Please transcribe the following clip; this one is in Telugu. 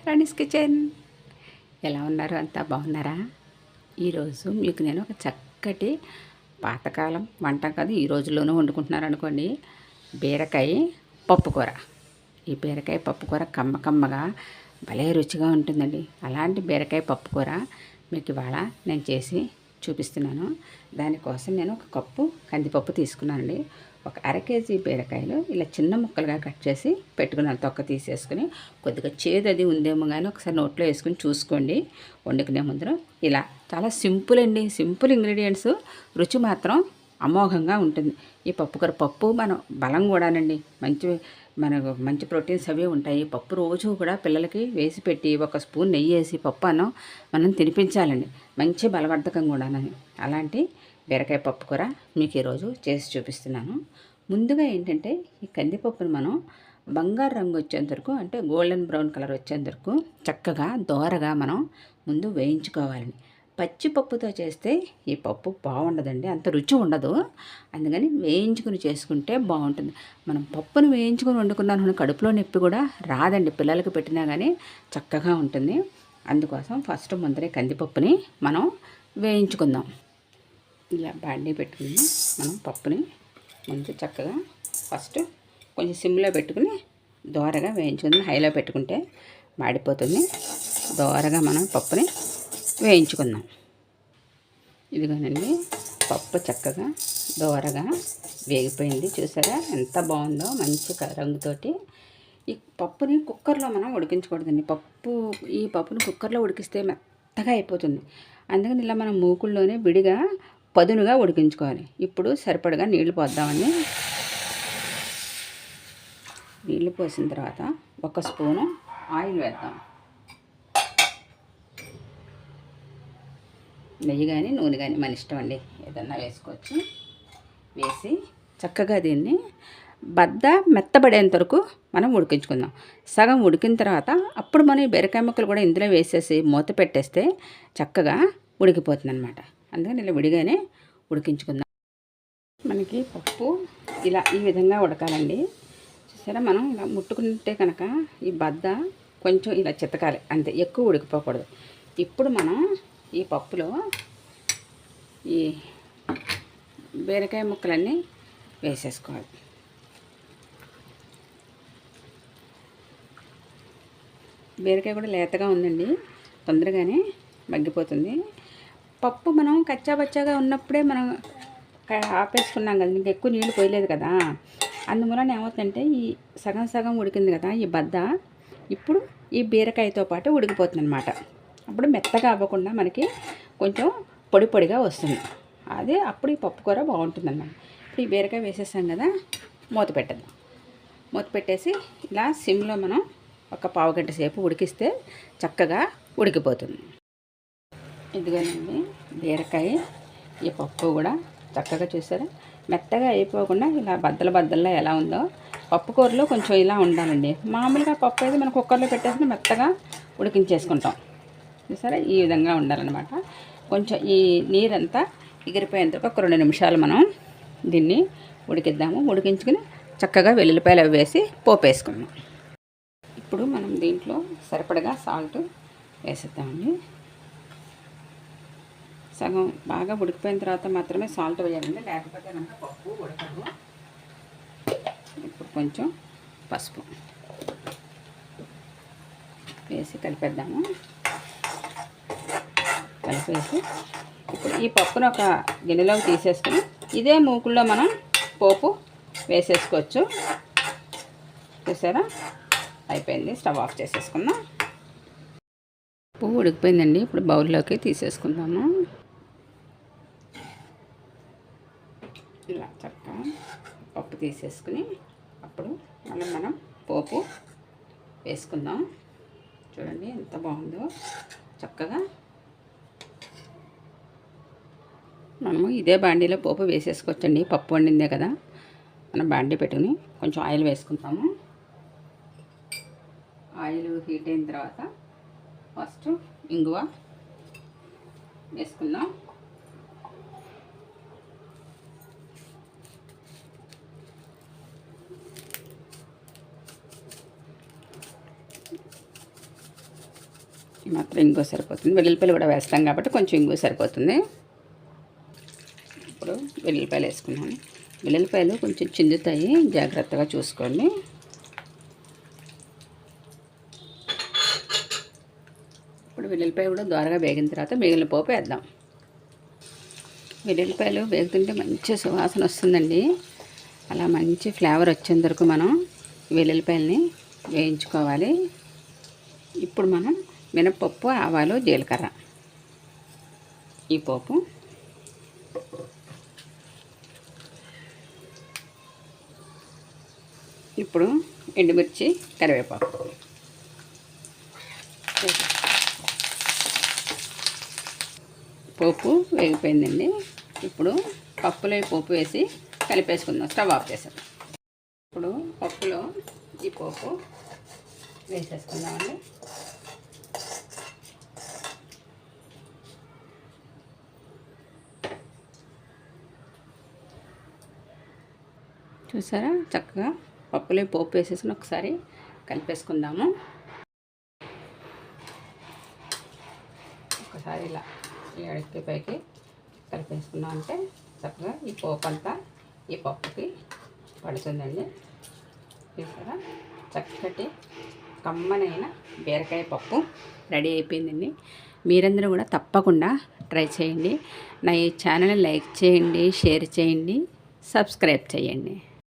రాణీస్ కిచెన్. ఎలా ఉన్నారు? అంతా బాగున్నారా? ఈరోజు మీకు నేను ఒక చక్కటి పాతకాలం వంట కాదు, ఈ రోజుల్లోనూ వండుకుంటున్నారు అనుకోండి, బీరకాయ పప్పుకూర. ఈ బీరకాయ పప్పుకూర కమ్మగా భలే రుచిగా ఉంటుందండి. అలాంటి బీరకాయ పప్పుకూర మీకు ఇవాళ నేను చేసి చూపిస్తున్నాను. దానికోసం నేను ఒక కప్పు కందిపప్పు తీసుకున్నానండి. ఒక అర కేజీ బీరకాయలు ఇలా చిన్న ముక్కలుగా కట్ చేసి పెట్టుకున్నాను. తొక్క తీసేసుకుని కొద్దిగా చేదు అది ఉందేమో కానీ ఒకసారి నోట్లో వేసుకుని చూసుకోండి వండుకునే ముందర. ఇలా చాలా సింపుల్ అండి, సింపుల్ ఇంగ్రీడియంట్స్, రుచి మాత్రం అమోఘంగా ఉంటుంది. ఈ పప్పుకూర పప్పు మనం బలం కూడానండి, మనకు మంచి ప్రోటీన్స్ అవి ఉంటాయి. పప్పు రోజు కూడా పిల్లలకి వేసి పెట్టి ఒక స్పూన్ నెయ్యి వేసి పప్పు అన్నం మనం తినిపించాలండి, మంచి బలవర్ధకం కూడానని. అలాంటి బీరకాయ పప్పుకూర మీకు ఈరోజు చేసి చూపిస్తున్నాను. ముందుగా ఏంటంటే ఈ కందిపప్పును మనం బంగారు రంగు వచ్చేంత వరకు, అంటే గోల్డెన్ బ్రౌన్ కలర్ వచ్చేంత వరకు చక్కగా దోరగా మనం ముందు వేయించుకోవాలండి. పచ్చిపప్పుతో చేస్తే ఈ పప్పు బాగుండదండి, అంత రుచి ఉండదు. అందుకని వేయించుకుని చేసుకుంటే బాగుంటుంది. మనం పప్పును వేయించుకుని వండుకున్నాను, కడుపులో నొప్పి కూడా రాదండి, పిల్లలకు పెట్టినా కానీ చక్కగా ఉంటుంది. అందుకోసం ఫస్ట్ ముందరే కందిపప్పుని మనం వేయించుకుందాం. ఇలా బాండీ పెట్టుకుని మనం పప్పుని ముందు చక్కగా ఫస్ట్ కొంచెం సిమ్లో పెట్టుకుని దోరగా వేయించుకుందాం. హైలో పెట్టుకుంటే మాడిపోతుంది. దోరగా మనం పప్పుని వేయించుకుందాం. ఇదిగోనండి, పప్పు చక్కగా దోరగా వేగిపోయింది. చూసారా ఎంత బాగుందో, మంచి రంగుతోటి. ఈ పప్పుని కుక్కర్లో మనం ఉడికించకూడదండి. ఈ పప్పుని కుక్కర్లో ఉడికిస్తే మెత్తగా అయిపోతుంది. అందుకని ఇలా మనం మూకుల్లోనే విడిగా పదునుగా ఉడికించుకోవాలి. ఇప్పుడు సరిపడగా నీళ్లు పోద్దామని, నీళ్లు పోసిన తర్వాత ఒక స్పూను ఆయిల్ వేద్దాం. నెయ్యి కానీ నూనె కానీ మన ఇష్టం అండి, ఏదన్నా వేసుకోవచ్చు. వేసి చక్కగా దీన్ని మెత్తబడేంత వరకు మనం ఉడికించుకుందాం. సగం ఉడికిన తర్వాత అప్పుడు మనం ఈ బీరకాయ ముక్కలు కూడా ఇందులో వేసేసి మూత పెట్టేస్తే చక్కగా ఉడికిపోతుంది అనమాట. అందుకని ఇలా విడిగానే ఉడికించుకుందాం. మనకి పప్పు ఇలా ఈ విధంగా ఉడకాలండి. చూసారా, మనం ఇలా ముట్టుకుంటే కనుక ఈ కొంచెం ఇలా చితకాలి అంతే, ఎక్కువ ఉడికిపోకూడదు. ఇప్పుడు మనం ఈ పప్పులో ఈ బీరకాయ ముక్కలన్నీ వేసేసుకోవాలి. బీరకాయ కూడా లేతగా ఉందండి, తొందరగానే మగ్గిపోతుంది. పప్పు మనం కచ్చాబచ్చాగా ఉన్నప్పుడే మనం ఆపేసుకున్నాం కదా, ఇంకా ఎక్కువ నీళ్ళు పోయలేదు కదా. అందువలన ఏమవుతుందంటే ఈ సగం ఉడికింది కదా ఈ ఇప్పుడు ఈ బీరకాయతో పాటు ఉడికిపోతుంది అనమాట. అప్పుడు మెత్తగా అవ్వకుండా మనకి కొంచెం పొడిగా వస్తుంది. అప్పుడు ఈ పప్పు కూర బాగుంటుంది అన్నమాట. ఇప్పుడు ఈ బీరకాయ వేసేసాం కదా, మూత పెట్టేద్దాం. మూత పెట్టేసి ఇలా సిమ్లో మనం ఒక పావు గంట సేపు ఉడికిస్తే చక్కగా ఉడికిపోతుంది. ఇదిగోనండి, బీరకాయ ఈ పప్పు కూడా చక్కగా చూసారా, మెత్తగా అయిపోకుండా ఇలా బద్దల్లో ఎలా ఉందో. పప్పు కూరలో కొంచెం ఇలా ఉండాలండి. మామూలుగా పప్పు అయితే మనం కుక్కర్లో పెట్టేసి మెత్తగా ఉడికించేసుకుంటాం. చూసారా, ఈ విధంగా ఉండాలన్నమాట. కొంచెం ఈ నీరంతా ఎగిరిపోయేంత ఒక 2 నిమిషాలు మనం దీన్ని ఉడికిద్దాము. ఉడికించుకుని చక్కగా వెల్లుల్లిపాయలు అవి వేసి పోపు వేసుకుందాం. ఇప్పుడు మనం దీంట్లో సరిపడగా సాల్ట్ వేసేద్దామండి. సగం బాగా ఉడికిపోయిన తర్వాత మాత్రమే సాల్ట్ వేయాలండి, లేకపోతే కనుక పప్పు ఉడకదు. ఇప్పుడు కొంచెం పసుపు వేసి కలిపేద్దాము. కలిపేసి ఇప్పుడు ఈ పప్పును ఒక గిన్నెలోకి తీసేసుకుని ఇదే మూకుల్లో మనం పోపు వేసేసుకోవచ్చు. చూసారా, అయిపోయింది. స్టవ్ ఆఫ్ చేసేసుకుందాం. పువ్వు ఉడికిపోయిందండి, ఇప్పుడు బౌల్లోకి తీసేసుకుందాము. ఇలా చక్కగా పప్పు తీసేసుకుని అప్పుడు మనం పోపు వేసుకుందాం. చూడండి ఎంత బాగుందో. చక్కగా మనము ఇదే బాండీలో పోపు వేసేసుకోవచ్చండి. పప్పు వండిందే కదా, మనం బాండీ పెట్టుకుని కొంచెం ఆయిల్ వేసుకుంటాము. ఆయిల్ హీట్ అయిన తర్వాత ఫస్ట్ ఇంగువ వేసుకుందాం. మాత్రం ఇంగువ సరిపోతుంది. వెల్లుల్లిపాయలు కూడా వేస్తాం కాబట్టి కొంచెం ఇంగువ సరిపోతుంది. ఇప్పుడు వెల్లుల్లిపాయలు వేసుకున్నాను. వెల్లుల్లిపాయలు కొంచెం చిందుతాయి, జాగ్రత్తగా చూసుకోండి. ఇప్పుడు వెల్లుల్లిపాయ కూడా దోరగా వేగిన తర్వాత మిగిలిన పోపు వేద్దాం. వెల్లుల్లిపాయలు వేగుతుంటే మంచి సువాసన వస్తుందండి. అలా మంచి ఫ్లేవర్ వచ్చేంత వరకు మనం వెల్లుల్లిపాయలని వేయించుకోవాలి. ఇప్పుడు మనం మినపప్పు, ఆవాలు, జీలకర్ర ఈ పోపు, ఇప్పుడు ఎండుమిర్చి, కరివేపాకు, పోపు వేగిపోయిందండి. ఇప్పుడు పప్పులో పోపు వేసి కలిపేసుకుందాం. స్టవ్ ఆఫ్ చేసాం. ఇప్పుడు పప్పులో ఈ పోపు వేసేసుకుందామండి. చూసారా, చక్కగా పప్పులో పోపు వేసేసుకుని ఒకసారి కలిపేసుకుందాము. ఒకసారి ఇలా ఈ అడికి పైకి కలిపేసుకున్నాం అంటే చక్కగా ఈ పోపు అంతా ఈ పప్పుకి పడుతుందండి. చూసారా, చక్కటి కమ్మనైన బీరకాయ పప్పు రెడీ అయిపోయిందండి. మీరందరూ కూడా తప్పకుండా ట్రై చేయండి. నా ఈ ఛానల్ని లైక్ చేయండి, షేర్ చేయండి, సబ్స్క్రైబ్ చేయండి.